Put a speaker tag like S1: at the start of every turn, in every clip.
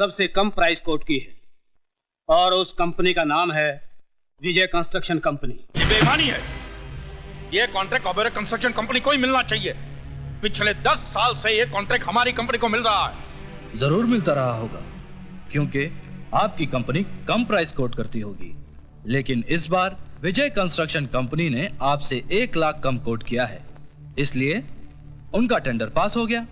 S1: सबसे कम price quote की है और उस कंपनी का नाम है विजय कंस्ट्रक्शन कंपनी।
S2: ये बेईमानी है। ये कॉन्ट्रैक्ट ओबेरॉय कंस्ट्रक्शन कंपनी को ही मिलना चाहिए। पिछले 10 साल से ये कॉन्ट्रैक्ट हमारी कंपनी को मिल रहा है।
S3: जरूर मिलता रहा होगा क्योंकि आपकी कंपनी कम प्राइस कोट करती होगी, लेकिन इस बार विजय कंस्ट्रक्शन कंपनी ने आपसे 1 लाख कम कोट किया है, इसलिए उनका टेंडर पास हो गया।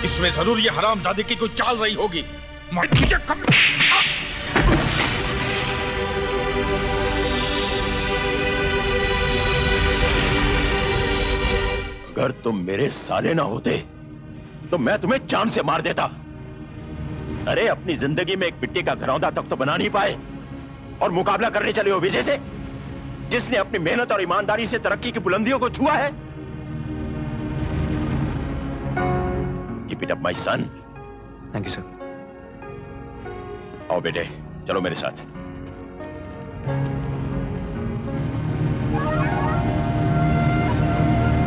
S2: इसमें जरूर ये हरामजादे की कोई चाल रही होगी।
S4: अगर तुम मेरे साले ना होते तो मैं तुम्हें जान से मार देता। अरे अपनी जिंदगी में एक मिट्टी का घरौंदा तक तो बना नहीं पाए और मुकाबला करने चले हो विजय से, जिसने अपनी मेहनत और ईमानदारी से तरक्की की बुलंदियों को छुआ है। Keep it up, my son.
S3: Thank you sir.
S4: आओ बेटे, चलो मेरे साथ।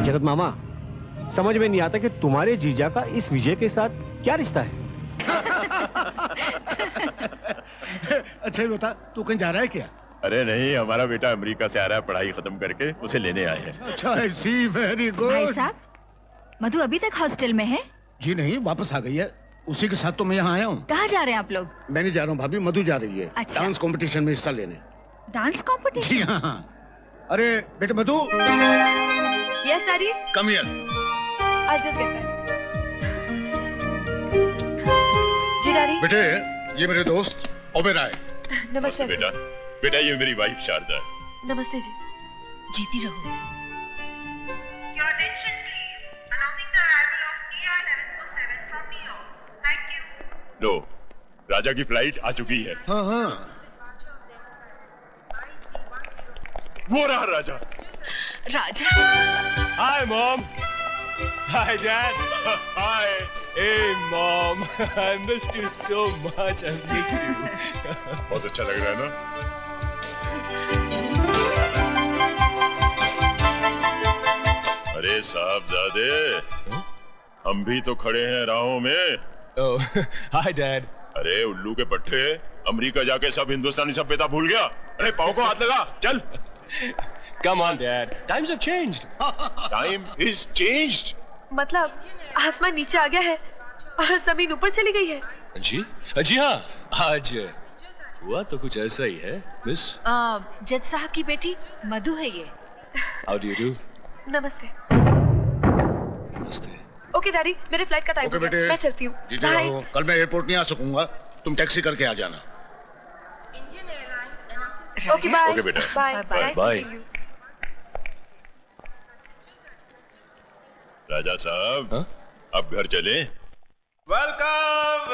S5: जगत मामा, समझ में नहीं आता कि तुम्हारे जीजा का इस विजय के साथ क्या रिश्ता है।
S6: अच्छा ये बता, तू कहीं जा रहा है क्या?
S4: अरे नहीं, हमारा बेटा अमेरिका से आ रहा है पढ़ाई खत्म करके, उसे लेने आए हैं।
S6: अच्छा, सी वेरी गुड।
S7: भाई साहब, मधु अभी तक हॉस्टल में है?
S6: जी नहीं, वापस आ गई है। उसी के साथ तो मैं यहाँ आया हूँ।
S7: कहाँ जा रहे हैं आप लोग?
S6: मैं नहीं जा रहा हूँ भाभी, मधु जा रही है।
S7: अच्छा।
S6: डांस कंपटीशन में हिस्सा लेने।
S7: Dance competition?
S6: जी हाँ। अरे बेटे Madhu.
S7: Yes daddy.
S6: Come here.
S7: I just get back. जी डैडी।
S6: बेटे, ये मेरे दोस्त ओबेरॉय।
S7: नमस्ते
S4: बेटा। बेटा ये मेरी वाइफ शारदा है।
S7: नमस्ते जी। जीती रहो।
S8: Your attention please. Announcing the arrival of ER1147 from New York. Thank you.
S4: लो, राजा की फ्लाइट आ चुकी है।
S6: हाँ हाँ।
S4: वो रहा Raja.
S7: Raja.
S5: Hi mom. Hi dad.
S4: Hi.
S5: Hey mom, I missed you so much. I missed you.
S4: बहुत अच्छा लग रहा है ना? अरे साहबजादे, हम भी तो खड़े हैं राहों में।
S5: Oh, hi dad.
S4: अरे उल्लू के पट्टे, अमेरिका जाके सब हिंदुस्तानी सभ्यता भूल गया। अरे पाँव को हाथ लगा, चल।
S5: Come on dad. Times have changed.
S4: Time is changed.
S7: मतलब आसमान नीचे आ गया है और जमीन ऊपर चली गई है।
S5: जी हाँ, आज हुआ तो कुछ ऐसा ही है मिस।
S7: जज साहब की बेटी मधु है ये।
S5: How do you do?
S7: नमस्ते।
S5: नमस्ते।
S7: ओके डैडी, मेरे फ्लाइट का टाइम
S6: ओके
S7: हो गया,
S6: बेटे,
S7: मैं चलती हूँ।
S6: जीते रहो। कल मैं एयरपोर्ट नहीं आ सकूंगा, तुम टैक्सी करके आ जाना।
S7: Okay bye.
S4: ओके बेटा।
S7: Bye bye.
S5: बाय।
S4: राजा साहब, अब घर चले।
S2: वेलकम।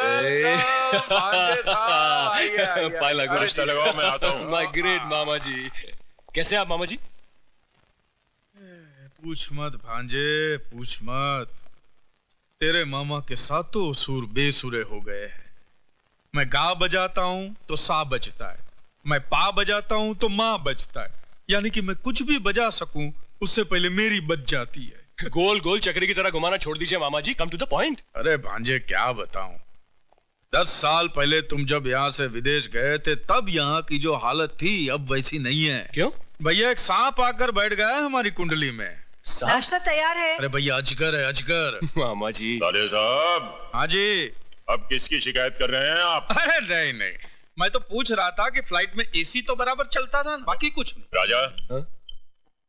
S5: पाए लागू।
S4: रिश्ता लगाओ, मैं आता हूँ।
S5: My great मामा जी। कैसे आप मामा जी?
S2: पूछ मत भांजे, पूछ मत। तेरे मामा के सातों सुर बेसुरे हो गए हैं। मैं गा बजाता हूँ तो सा बजता है, मैं पा बजाता हूँ तो माँ बजता है, यानी कि मैं कुछ भी बजा सकूं उससे पहले मेरी बज जाती है।
S5: गोल गोल चक्री की तरह घुमाना छोड़ दीजिए मामा जी, कम टू द पॉइंट।
S2: अरे भांजे क्या बताऊं, 10 साल पहले तुम जब यहाँ से विदेश गए थे तब यहाँ की जो हालत थी अब वैसी नहीं है।
S5: क्यों?
S2: भैया एक सांप आकर बैठ गया है हमारी कुंडली में।
S7: नाश्ता तैयार है।
S2: अरे भैया अजगर है, अजगर।
S5: मामा जी।
S4: साले साहब।
S2: हाँ जी।
S4: अब किसकी शिकायत कर रहे हैं आप?
S2: अरे नहीं नहीं, मैं तो पूछ रहा था कि फ्लाइट में एसी तो बराबर चलता था ना, बाकी कुछ नहीं।
S4: राजा,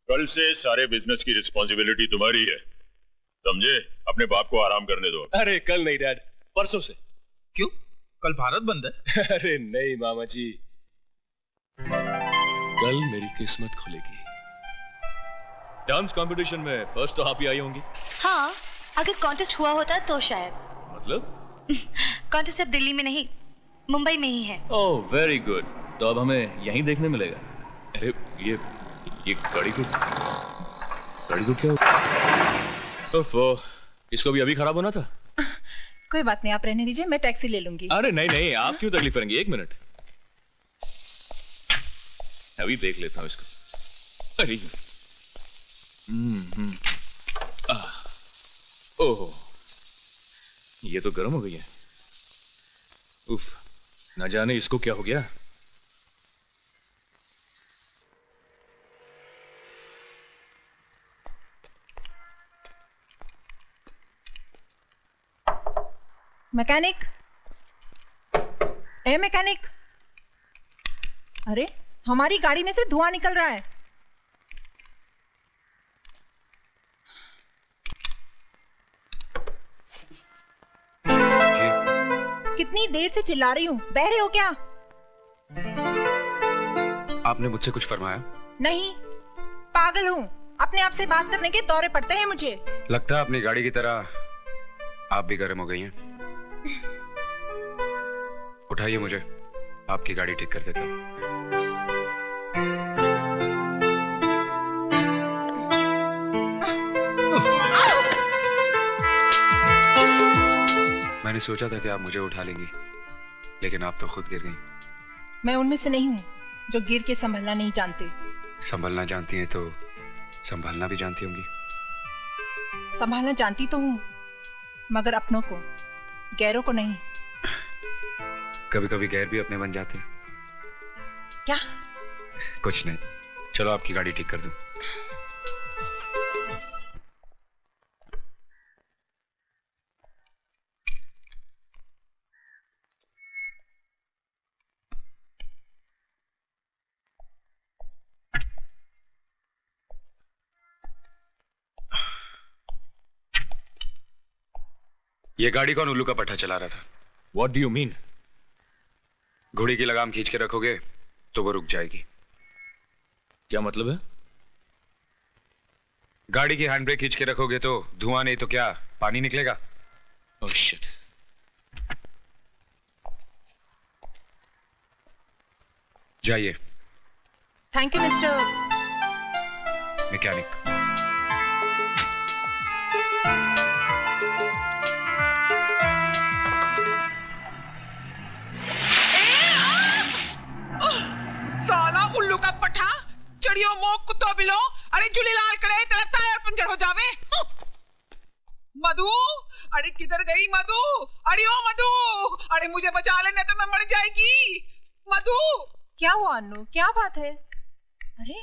S4: कल से सारे बिजनेस की रिस्पॉन्सिबिलिटी तुम्हारी है, समझे? अपने बाप को आराम करने दो।
S5: अरे कल नहीं डैड, परसों से।
S2: क्यों? कल भारत बंद है।
S5: अरे नहीं मामा जी, कल मेरी किस्मत खुलेगी। डांस कंपटीशन में फर्स्ट तो आप ही आई होंगी।
S7: हाँ, अगर कॉन्टेस्ट हुआ होता तो शायद।
S5: मतलब?
S7: कॉन्टेस्ट अब दिल्ली में नहीं, मुंबई में ही है।
S5: ओह वेरी गुड, तो अब हमें यहीं देखने मिलेगा। अरे ये गाड़ी को क्या हुआ? इसको भी अभी खराब होना था।
S7: कोई बात नहीं, आप रहने दीजिए, मैं टैक्सी ले लूंगी।
S5: अरे नहीं नहीं, आप क्यों तकलीफ करेंगे? 1 मिनट, अभी देख लेता हूँ इसको। अरे ओहो, ये तो गर्म हो गई है। उफ, ना जाने इसको क्या हो गया।
S9: मैकेनिक, ए मैकेनिक, अरे हमारी गाड़ी में से धुआं निकल रहा है। कितनी देर से चिल्ला रही हूँ, बहरे हो क्या?
S10: आपने मुझसे कुछ फरमाया?
S9: नहीं, पागल हूँ, अपने आप से बात करने के दौरे पड़ते हैं मुझे।
S10: लगता है अपनी गाड़ी की तरह आप भी गर्म हो गई हैं। उठाइए मुझे, आपकी गाड़ी ठीक कर देता हूँ। मैंने सोचा था कि आप मुझे उठा लेंगी, लेकिन आप तो खुद गिर गई।
S9: मैं उनमें से नहीं हूँ जो गिर के संभलना नहीं जानते।
S10: संभलना जानती हैं तो संभालना भी जानती होंगी।
S9: संभालना जानती तो हूँ, मगर अपनों को, गैरों को नहीं।
S10: कभी कभी गैर भी अपने बन जाते हैं।
S9: क्या?
S10: कुछ नहीं, चलो आपकी गाड़ी ठीक कर दूं। ये गाड़ी कौन उल्लू का पट्टा चला रहा था?
S5: What do you mean?
S10: घोड़ी की लगाम खींच के रखोगे तो वो रुक जाएगी।
S5: क्या मतलब है?
S10: गाड़ी की हैंड ब्रेक खींच के रखोगे तो धुआं नहीं तो क्या पानी निकलेगा?
S5: Oh shit.
S10: जाइए।
S9: Thank you mister
S10: mechanic.
S11: साला उल्लू का पठा, चढ़ियो मोक कुत्तो बिलो, अरे झूलेलाल करे तेरा टायर पंचर हो जावे। मधु, अरे किधर गई मधु? अरे ओ मधु, अरे मुझे बचा ले नहीं तो मैं मर जाएगी। मधु,
S9: क्या हुआ अन्नू, क्या बात है? अरे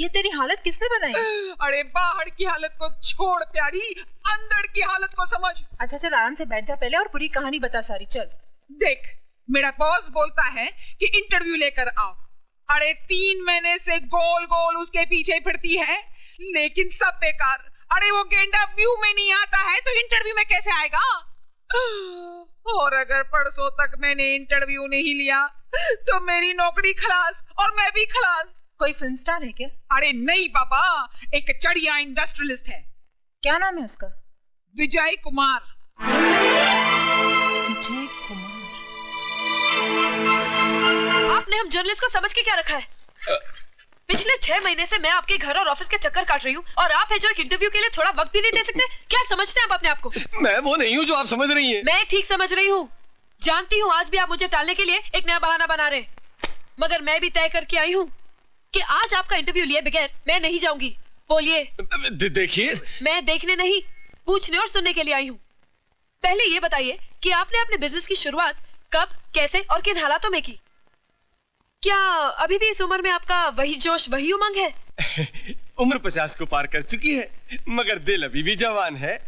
S9: ये तेरी हालत किसने बनाई?
S11: अरे बाहर की हालत को छोड़ प्यारी, अंदर की हालत को समझ।
S9: अच्छा चल आराम से बैठ जा पहले और पूरी कहानी बता सारी। चल
S11: देख, मेरा बॉस बोलता है कि इंटरव्यू लेकर आओ। अरे 3 महीने से गोल गोल उसके पीछे फिरती है, लेकिन सब बेकार। अरे वो गेंडा व्यू में नहीं आता है तो इंटरव्यू में कैसे आएगा? और अगर परसों तक मैंने इंटरव्यू नहीं लिया तो मेरी नौकरी खलास और मैं भी खलास।
S9: कोई फिल्म स्टार है क्या?
S11: अरे नहीं पापा, एक चढ़िया इंडस्ट्रियलिस्ट है।
S9: क्या नाम है उसका?
S11: विजय कुमार।
S9: विजय कुमार।
S7: आपने हम जर्नलिस्ट को समझ के क्या रखा है? पिछले 6 महीने से मैं आपके घर और ऑफिस के चक्कर काट रही हूँ और आप है जो एक इंटरव्यू के लिए थोड़ा वक्त भी नहीं दे सकते। क्या समझते हैं आप अपने आप को?
S12: मैं वो नहीं हूँ जो आप समझ रही हैं।
S7: मैं ठीक समझ रही हूँ। जानती हूँ आज भी आप मुझे टालने के लिए एक नया बहाना बना रहे हैं, मगर मैं भी तय करके आई हूँ कि आज आपका इंटरव्यू लिए बगैर मैं नहीं जाऊंगी। बोलिए।
S12: देखिए,
S7: मैं देखने नहीं, पूछने और सुनने के लिए आई हूँ। पहले ये बताइए कि आपने अपने बिजनेस की शुरुआत कब, कैसे और किन हालातों में की? क्या अभी भी इस उम्र में आपका वही जोश, वही उमंग है?
S12: उम्र 50 को पार कर चुकी है, मगर दिल अभी भी जवान है।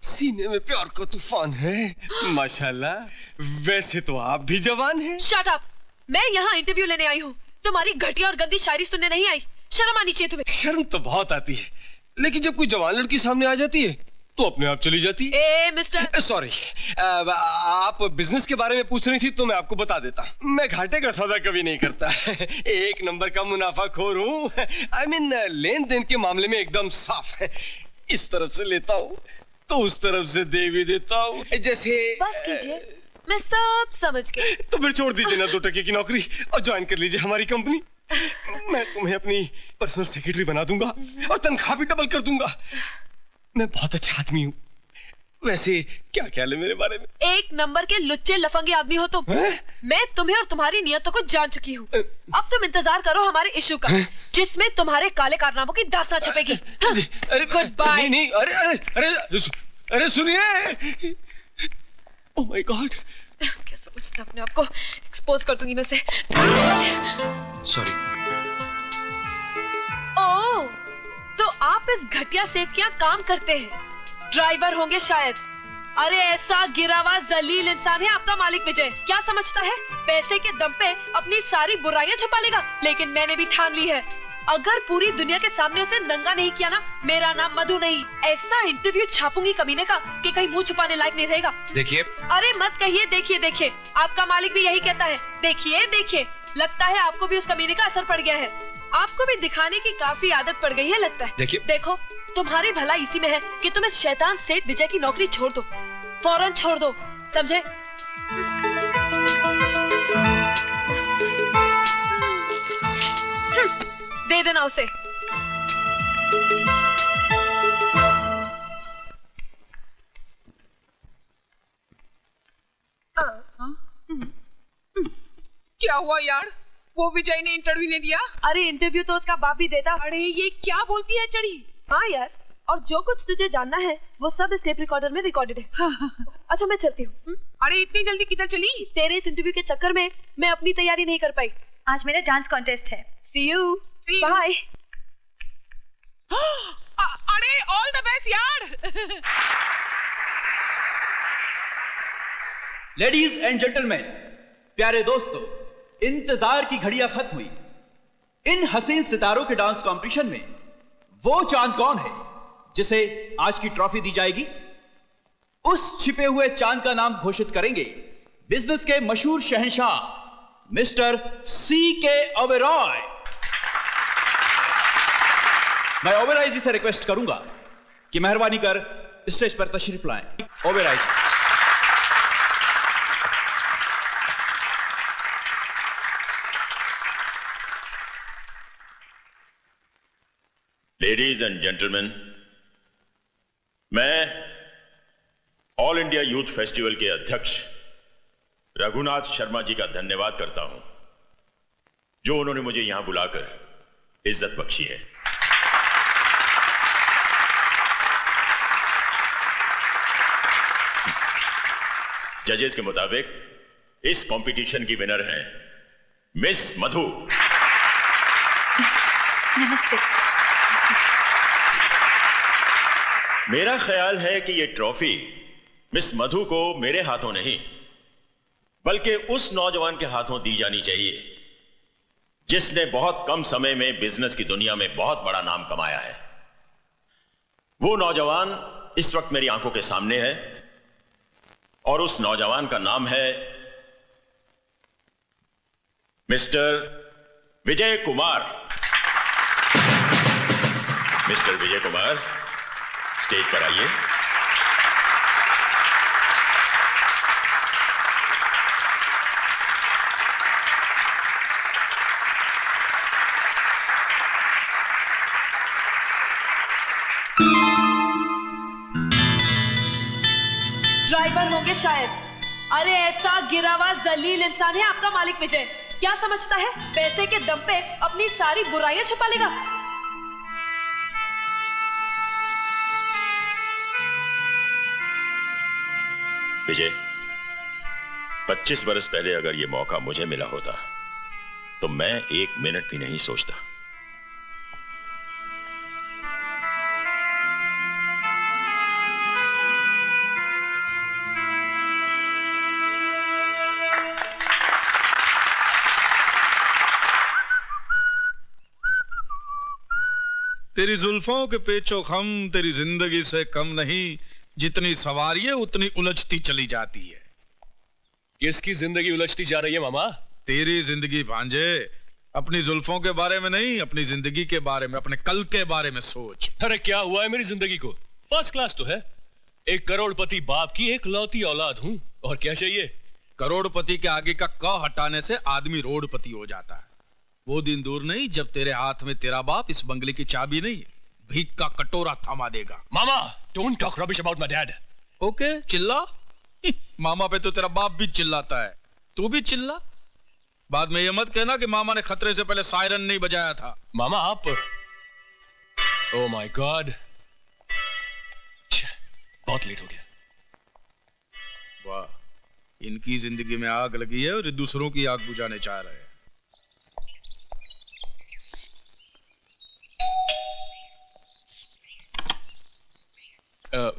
S12: सीने में प्यार का तूफान है, माशाल्लाह। वैसे तो आप भी जवान हैं।
S7: Shut up! मैं यहाँ इंटरव्यू लेने आई हूँ, तुम्हारी घटिया और गंदी शायरी सुनने नहीं आई। शर्म आनी चाहिए तुम्हें।
S12: शर्म तो बहुत आती है, लेकिन जब कोई जवान लड़की सामने आ जाती है तो अपने आप चली जाती है।
S7: ए मिस्टर,
S12: सॉरी, आप बिजनेस के बारे में पूछ रही थी तो मैं आपको बता देता। मैं घाटे का सौदा कभी नहीं करता। 1 नंबर का मुनाफाखोर हूँ। I mean, लेन देन के मामले में एकदम साफ है। इस तरफ से लेता हूँ तो उस तरफ से दे भी देता हूँ। जैसे
S7: बस कीजिए, मैं सब समझ गई।
S12: तो फिर छोड़ दीजिए ना 2 टके की नौकरी और ज्वाइन कर लीजिए हमारी कंपनी। मैं तुम्हें अपनी पर्सनल सेक्रेटरी बना दूंगा और तनख्वाह भी डबल कर दूंगा। मैं बहुत अच्छा आदमी हूँ। वैसे क्या ख्याल है मेरे बारे में?
S7: 1 नंबर के लुच्चे लफंगे आदमी हो तुम। मैं तुम्हें और तुम्हारी नियतों को जान चुकी हूँ। अब तुम इंतजार करो हमारे इश्यू का, जिसमें तुम्हारे काले कारनामों की दास्तां छपेगी।
S12: अरे
S7: गुड बाय।
S12: नहीं, अरे अरे सुनिए। Oh my God.
S7: क्या समझता अपने आप को, एक्सपोज कर दूंगी मैं उसे।
S5: सॉरी।
S7: ओह, तो आप इस घटिया सेठ के यहाँ काम करते हैं, ड्राइवर होंगे शायद। अरे ऐसा गिरा हुआ जलील इंसान है आपका मालिक विजय। क्या समझता है पैसे के दम पे अपनी सारी बुराइयां छुपा लेगा। लेकिन मैंने भी ठान ली है, अगर पूरी दुनिया के सामने उसे नंगा नहीं किया ना, मेरा नाम मधु नहीं। ऐसा इंटरव्यू छापूंगी कमीने का कि कहीं मुंह छुपाने लायक नहीं रहेगा।
S5: देखिए।
S7: अरे मत कहिए देखिए देखिए, आपका मालिक भी यही कहता है। देखिए देखिए, लगता है आपको भी उस कमीने का असर पड़ गया है। आपको भी दिखाने की काफी आदत पड़ गई है लगता है।
S5: देखिए।
S7: देखो, तुम्हारी भलाई इसी में है कि तुम इस शैतान सेठ विजय की नौकरी छोड़ दो, फौरन छोड़ दो, समझे? दे देना उसे।
S11: क्या हुआ यार, वो विजय ने इंटरव्यू नहीं दिया?
S7: अरे इंटरव्यू तो उसका बाप ही देता।
S11: अरे ये क्या बोलती है चढ़ी।
S7: हाँ यार, और जो कुछ तुझे जानना है वो सब इस टेप रिकॉर्डर में रिकॉर्डेड है। अच्छा मैं चलती हूँ।
S11: अरे इतनी जल्दी किधर चली?
S7: तेरे इस इंटरव्यू के चक्कर में मैं अपनी तैयारी नहीं कर पाई।
S13: आज मेरा डांस कॉन्टेस्ट है।
S7: See you. Bye.
S11: अरे ऑल द बेस्ट यार।
S3: लेडीज एंड जेंटलमैन, प्यारे दोस्तों, इंतजार की घड़ियां खत्म हुई। इन हसीन सितारों के डांस कंपटीशन में वो चांद कौन है जिसे आज की ट्रॉफी दी जाएगी? उस छिपे हुए चांद का नाम घोषित करेंगे बिजनेस के मशहूर शहंशाह मिस्टर C.K. ओबेरॉय। मैं ओबेरॉय जी से रिक्वेस्ट करूंगा कि मेहरबानी कर स्टेज पर तशरीफ लाएं। ओबेरॉय जी।
S4: लेडीज एंड जेंटलमैन, मैं ऑल इंडिया यूथ फेस्टिवल के अध्यक्ष रघुनाथ शर्मा जी का धन्यवाद करता हूं, जो उन्होंने मुझे यहां बुलाकर इज्जत बख्शी है। जजेस के मुताबिक इस कंपटीशन की विनर हैं मिस मधु।
S13: नमस्ते।
S4: मेरा ख्याल है कि यह ट्रॉफी मिस मधु को मेरे हाथों नहीं बल्कि उस नौजवान के हाथों दी जानी चाहिए जिसने बहुत कम समय में बिजनेस की दुनिया में बहुत बड़ा नाम कमाया है। वो नौजवान इस वक्त मेरी आंखों के सामने है और उस नौजवान का नाम है mister Vijay Kumar. Mister Vijay Kumar, stage पर आइए।
S7: ड्राइवर होंगे शायद। अरे ऐसा गिरा हुआ जलील इंसान है आपका मालिक विजय। क्या समझता है पैसे के दम पे अपनी सारी बुराइयां छुपा लेगा।
S4: विजय, 25 बरस पहले अगर यह मौका मुझे मिला होता तो मैं 1 मिनट भी नहीं सोचता।
S2: तेरी जुल्फों के पेचो खम तेरी जिंदगी से कम नहीं, जितनी सवारी है उतनी उलझती चली जाती है।
S5: किसकी जिंदगी उलझती जा रही है मामा?
S2: तेरी जिंदगी भांजे। अपनी जुल्फों के बारे में नहीं, अपनी जिंदगी के बारे में, अपने कल के बारे में सोच।
S5: अरे क्या हुआ है मेरी जिंदगी को? फर्स्ट क्लास तो है। एक करोड़पति बाप की एक लौती औलाद हूं, और क्या चाहिए?
S2: करोड़पति के आगे का क हटाने से आदमी रोडपति हो जाता है। वो दिन दूर नहीं जब तेरे हाथ में तेरा बाप इस बंगले की चाबी नहीं, भीख का कटोरा थमा देगा।
S5: मामा, don't talk rubbish about my dad.
S2: Okay, चिल्ला। मामा पे तो तेरा बाप भी चिल्लाता है, तू भी चिल्ला। बाद में ये मत कहना कि मामा ने खतरे से पहले सायरन नहीं बजाया था।
S5: मामा आप, ओह माय गॉड, बहुत लेट हो गया।
S2: वाह, इनकी जिंदगी में आग लगी है और ये दूसरों की आग बुझाने चाह रहे हैं।